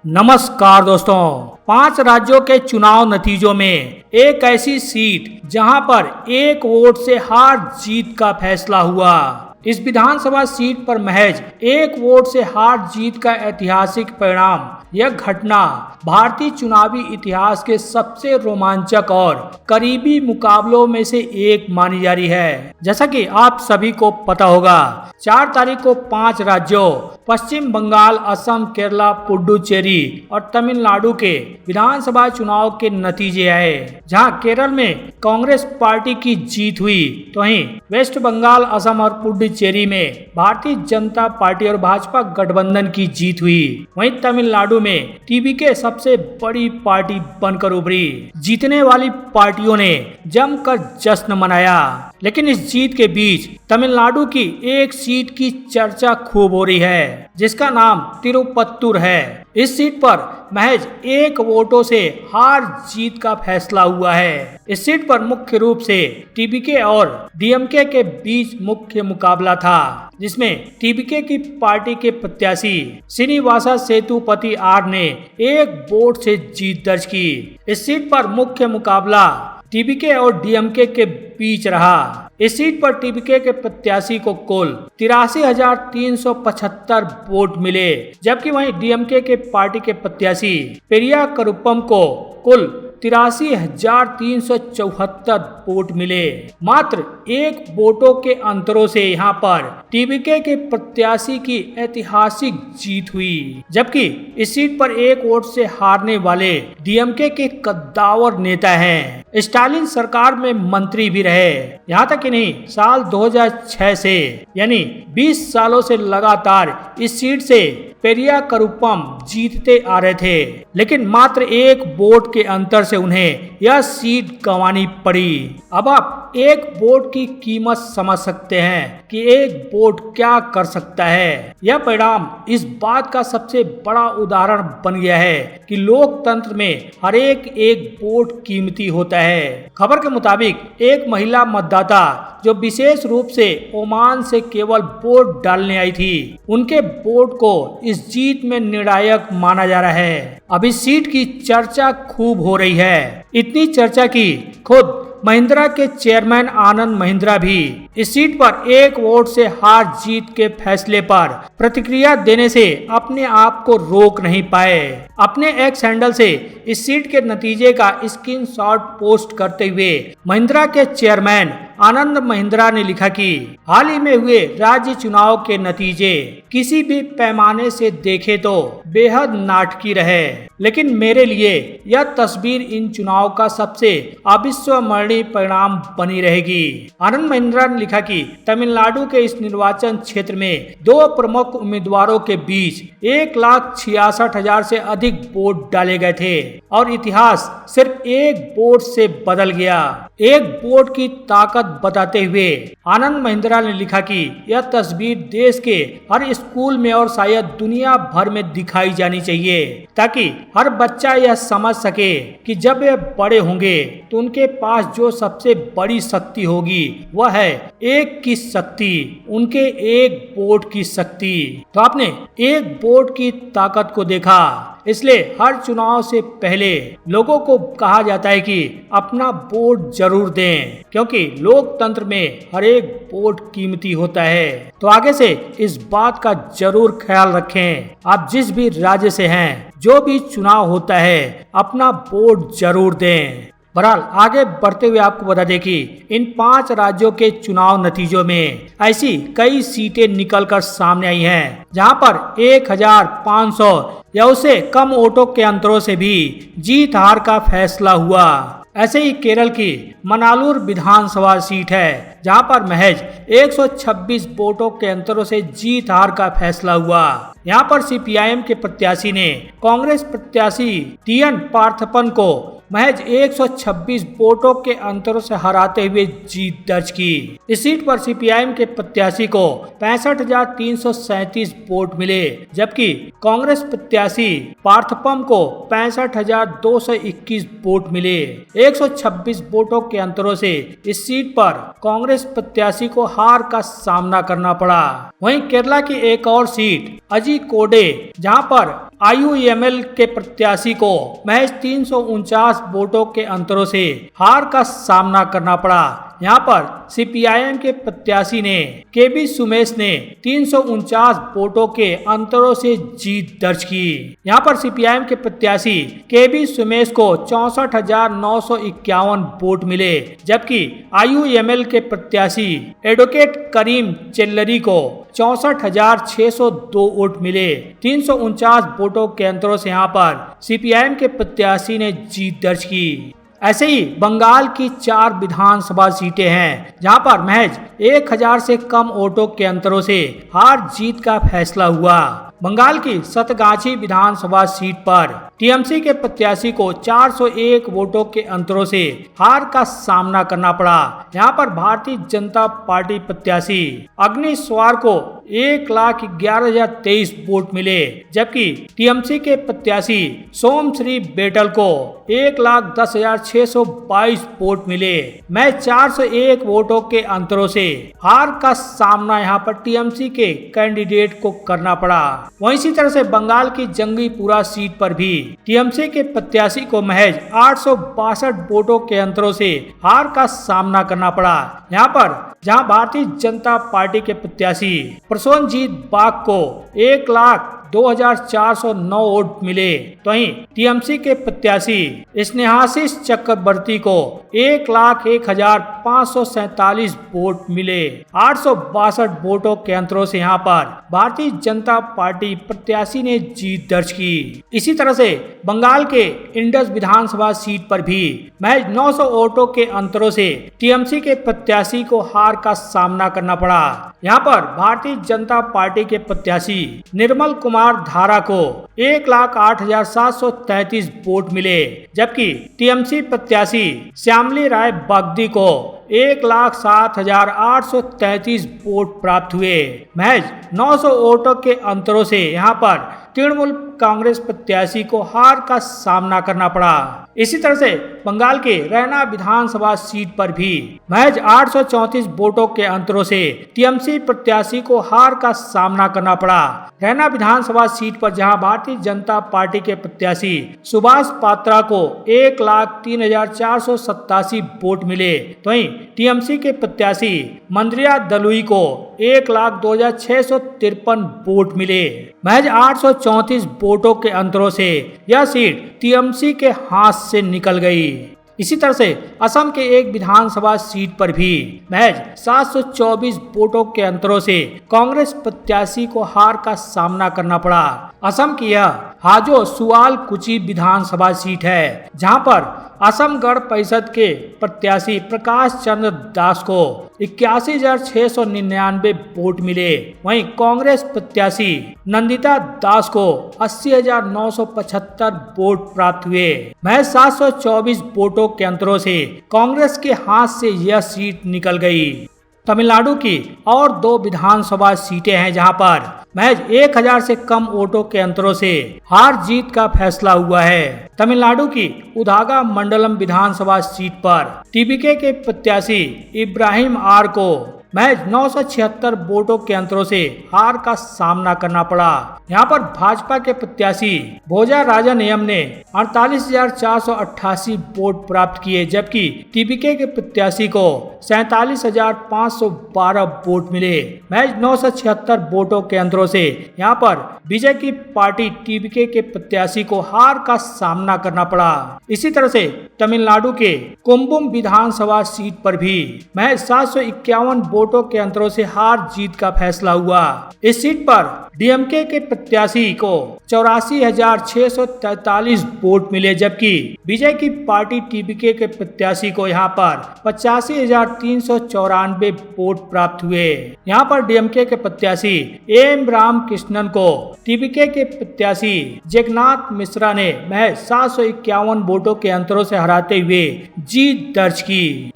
नमस्कार दोस्तों, 5 राज्यों के चुनाव नतीजों में एक ऐसी सीट जहां पर एक वोट से हार जीत का फैसला हुआ। इस विधानसभा सीट पर महज एक वोट से हार जीत का ऐतिहासिक परिणाम, यह घटना भारतीय चुनावी इतिहास के सबसे रोमांचक और करीबी मुकाबलों में से एक मानी जा रही है। जैसा कि आप सभी को पता होगा, 4 तारीख को 5 राज्यों पश्चिम बंगाल, असम, केरला, पुडुचेरी और तमिलनाडु के विधानसभा चुनाव के नतीजे आए, जहां केरल में कांग्रेस पार्टी की जीत हुई, तो वहीं वेस्ट बंगाल, असम और पुडुचेरी में भारतीय जनता पार्टी और भाजपा गठबंधन की जीत हुई। वहीं तमिलनाडु में टीवीके सबसे बड़ी पार्टी बनकर उभरी। जीतने वाली पार्टियों ने जमकर जश्न मनाया, लेकिन इस जीत के बीच तमिलनाडु की एक सीट की चर्चा खूब हो रही है, जिसका नाम तिरुपत्तूर है। इस सीट पर महज एक वोटों से हार जीत का फैसला हुआ है। इस सीट पर मुख्य रूप से टीवीके और डीएमके के बीच मुख्य मुकाबला था, जिसमें टीवीके की पार्टी के प्रत्याशी श्रीनिवासा सेतुपति आर ने एक वोट से जीत दर्ज की। इस सीट पर मुख्य मुकाबला टीवीके और डीएमके के बीच रहा। इस सीट पर टीवीके के प्रत्याशी को कुल 83,375 वोट मिले, जबकि वहीं डीएमके के पार्टी के प्रत्याशी पेरिया करुप्पम को कुल 83,374 वोट मिले। मात्र एक वोटों के अंतरों से यहां पर टीवीके के प्रत्याशी की ऐतिहासिक जीत हुई, जबकि इस सीट पर एक वोट से हारने वाले डीएमके के कद्दावर नेता हैं। स्टालिन सरकार में मंत्री भी रहे। यहाँ तक कि नहीं, साल 2006 से यानी 20 सालों से लगातार इस सीट से पेरिया करुप्पम जीतते आ रहे थे, लेकिन मात्र एक वोट के अंतर से उन्हें यह सीट गंवानी पड़ी। अब आप एक वोट की कीमत समझ सकते हैं कि एक वोट क्या कर सकता है। यह परिणाम इस बात का सबसे बड़ा उदाहरण बन गया है कि लोकतंत्र में हर एक वोट कीमती होता है। खबर के मुताबिक एक महिला मतदाता जो विशेष रूप से ओमान से केवल वोट डालने आई थी, उनके वोट को इस जीत में निर्णायक माना जा रहा है। अब इस सीट की चर्चा खूब हो रही है। इतनी चर्चा की खुद महिंद्रा के चेयरमैन आनंद महिंद्रा भी इस सीट पर एक वोट से हार जीत के फैसले पर प्रतिक्रिया देने से अपने आप को रोक नहीं पाए। अपने एक्स हैंडल से इस सीट के नतीजे का स्क्रीनशॉट पोस्ट करते हुए महिंद्रा के चेयरमैन आनंद महिंद्रा ने लिखा कि हाल ही में हुए राज्य चुनाव के नतीजे किसी भी पैमाने से देखे तो बेहद नाटकीय रहे, लेकिन मेरे लिए यह तस्वीर इन चुनाव का सबसे अविस्मरणीय परिणाम बनी रहेगी। आनंद महिंद्रा ने लिखा कि तमिलनाडु के इस निर्वाचन क्षेत्र में 2 प्रमुख उम्मीदवारों के बीच 1,66,000 से अधिक वोट डाले गए थे और इतिहास सिर्फ एक वोट से बदल गया। एक वोट की ताकत बताते हुए आनंद महिंद्रा ने लिखा कि यह तस्वीर देश के हर स्कूल में और शायद दुनिया भर में दिखाई जानी चाहिए, ताकि हर बच्चा यह समझ सके कि जब वे बड़े होंगे तो उनके पास जो सबसे बड़ी शक्ति होगी वह है एक की शक्ति, उनके एक वोट की शक्ति। तो आपने एक वोट की ताकत को देखा। इसलिए हर चुनाव से पहले लोगों को कहा जाता है कि अपना वोट जरूर दें, क्योंकि लोकतंत्र में हर एक वोट कीमती होता है। तो आगे से इस बात का जरूर ख्याल रखें। आप जिस भी राज्य से हैं, जो भी चुनाव होता है, अपना वोट जरूर दें। बहरहाल आगे बढ़ते हुए आपको बता दें कि इन 5 राज्यों के चुनाव नतीजों में ऐसी कई सीटें निकलकर सामने आई हैं, जहां पर 1,500 या उससे कम वोटों के अंतरों से भी जीत हार का फैसला हुआ। ऐसे ही केरल की मनालूर विधानसभा सीट है, जहां पर महज 126 वोटों के अंतरों से जीत हार का फैसला हुआ। यहां पर सीपीआईएम के प्रत्याशी ने कांग्रेस प्रत्याशी टीएन पार्थप्पन को महज 126 वोटों के अंतरों से हराते हुए जीत दर्ज की। इस सीट पर सीपीआईएम के प्रत्याशी को 65,337 वोट मिले, जबकि कांग्रेस प्रत्याशी पार्थप्पन को 65,221 वोट मिले। 126 वोटों के अंतरों से इस सीट पर कांग्रेस प्रत्याशी को हार का सामना करना पड़ा। वहीं केरला की एक और सीट अजीकोडे, जहां पर IUML के प्रत्याशी को महज 349 वोटों के अंतरों से हार का सामना करना पड़ा। यहाँ पर CPIM के प्रत्याशी ने KB सुमेश ने 349 वोटों के अंतरों से जीत दर्ज की। यहाँ पर CPIM के प्रत्याशी KB सुमेश को 64,951 वोट मिले, जबकि IUML के प्रत्याशी एडवोकेट करीम चेल्लरी को 64,602 वोट मिले। 349 वोटों के अंतरों से यहाँ पर CPIM के प्रत्याशी ने जीत दर्ज की। ऐसे ही बंगाल की 4 विधानसभा सीटें हैं जहां पर महज 1000 से कम वोटों के अंतरों से हार जीत का फैसला हुआ। बंगाल की सतगाछी विधानसभा सीट पर TMC के प्रत्याशी को 401 वोटों के अंतरों से हार का सामना करना पड़ा। यहां पर भारतीय जनता पार्टी प्रत्याशी अग्निस्वार को 1,11,023 वोट मिले, जबकि TMC के प्रत्याशी सोमश्री बेटल को 1,10,622 वोट मिले। मैं 401 वोटों के अंतरों से हार का सामना यहां पर TMC के कैंडिडेट को करना पड़ा। वहीं इसी तरह से बंगाल की जंगीपुरा सीट पर भी TMC के प्रत्याशी को महज 862 वोटों के अंतरों से हार का सामना करना पड़ा। यहाँ पर जहां भारतीय जनता पार्टी के प्रत्याशी प्रसोनजीत बाग को 1,02,409 वोट मिले, तो वहीं TMC के प्रत्याशी स्नेहाशीष चक्रवर्ती को 1,01,547 वोट मिले। 862 वोटों के अंतरों से यहाँ पर भारतीय जनता पार्टी प्रत्याशी ने जीत दर्ज की। इसी तरह से बंगाल के इंडस विधानसभा सीट पर भी महज 900 वोटों के अंतरों से TMC के प्रत्याशी को हार का सामना करना पड़ा। यहाँ पर भारतीय जनता पार्टी के प्रत्याशी निर्मल कुमार धारा को 1,08,733 वोट मिले, जबकि TMC प्रत्याशी श्यामली राय बागदी को 1,07,833 वोट प्राप्त हुए। महज 900 वोटों के अंतरों से यहाँ पर तृणमूल कांग्रेस प्रत्याशी को हार का सामना करना पड़ा। इसी तरह से बंगाल के रैना विधानसभा सीट पर भी महज 834 वोटों के अंतरों से TMC प्रत्याशी को हार का सामना करना पड़ा। रैना विधानसभा सीट पर जहां भारतीय जनता पार्टी के प्रत्याशी सुभाष पात्रा को 1,03,487 वोट मिले, तो वहीं TMC के प्रत्याशी मंद्रिया दलुई को 1,02,653 वोट मिले। महज 834 वोटों के अंतरों से यह सीट TMC के हाथ से निकल गई। इसी तरह से असम के एक विधानसभा सीट पर भी महज 724 वोटों के अंतरों से कांग्रेस प्रत्याशी को हार का सामना करना पड़ा। असम की यह हाजो सुआल कुची विधानसभा सीट है, जहां पर असम गण परिषद के प्रत्याशी प्रकाश चंद्र दास को 81,699 वोट मिले। वहीं कांग्रेस प्रत्याशी नंदिता दास को 80,975 वोट प्राप्त हुए। महज 724 वोटों के अंतरों से कांग्रेस के हाथ से यह सीट निकल गई। तमिलनाडु की और 2 विधानसभा सीटें हैं जहां पर महज 1000 से कम वोटों के अंतरों से हार जीत का फैसला हुआ है। तमिलनाडु की उधागा मंडलम विधानसभा सीट पर TVK के प्रत्याशी इब्राहिम आर को महज 976 वोटों के अंतरों से हार का सामना करना पड़ा। यहाँ पर भाजपा के प्रत्याशी भोजा राजानेयम ने 48,488 वोट प्राप्त किए, जबकि TVK के प्रत्याशी को 47,512 वोट मिले। महज 976 वोटों के अंतरों से यहाँ पर विजय की पार्टी TVK के प्रत्याशी को हार का सामना करना पड़ा। इसी तरह से तमिलनाडु के कुंभम विधानसभा सीट पर भी महज 751 वोटों के अंतरों से हार जीत का फैसला हुआ। इस सीट पर DMK के प्रत्याशी को 84,643 वोट मिले, जबकि विजय की पार्टी TVK के प्रत्याशी को यहाँ पर 85,394 वोट प्राप्त हुए। यहाँ पर DMK के प्रत्याशी AM रामकृष्णन को TVK के प्रत्याशी जगन्नाथ मिश्रा ने महज 751 वोटों के अंतरों से हराते हुए जीत दर्ज की।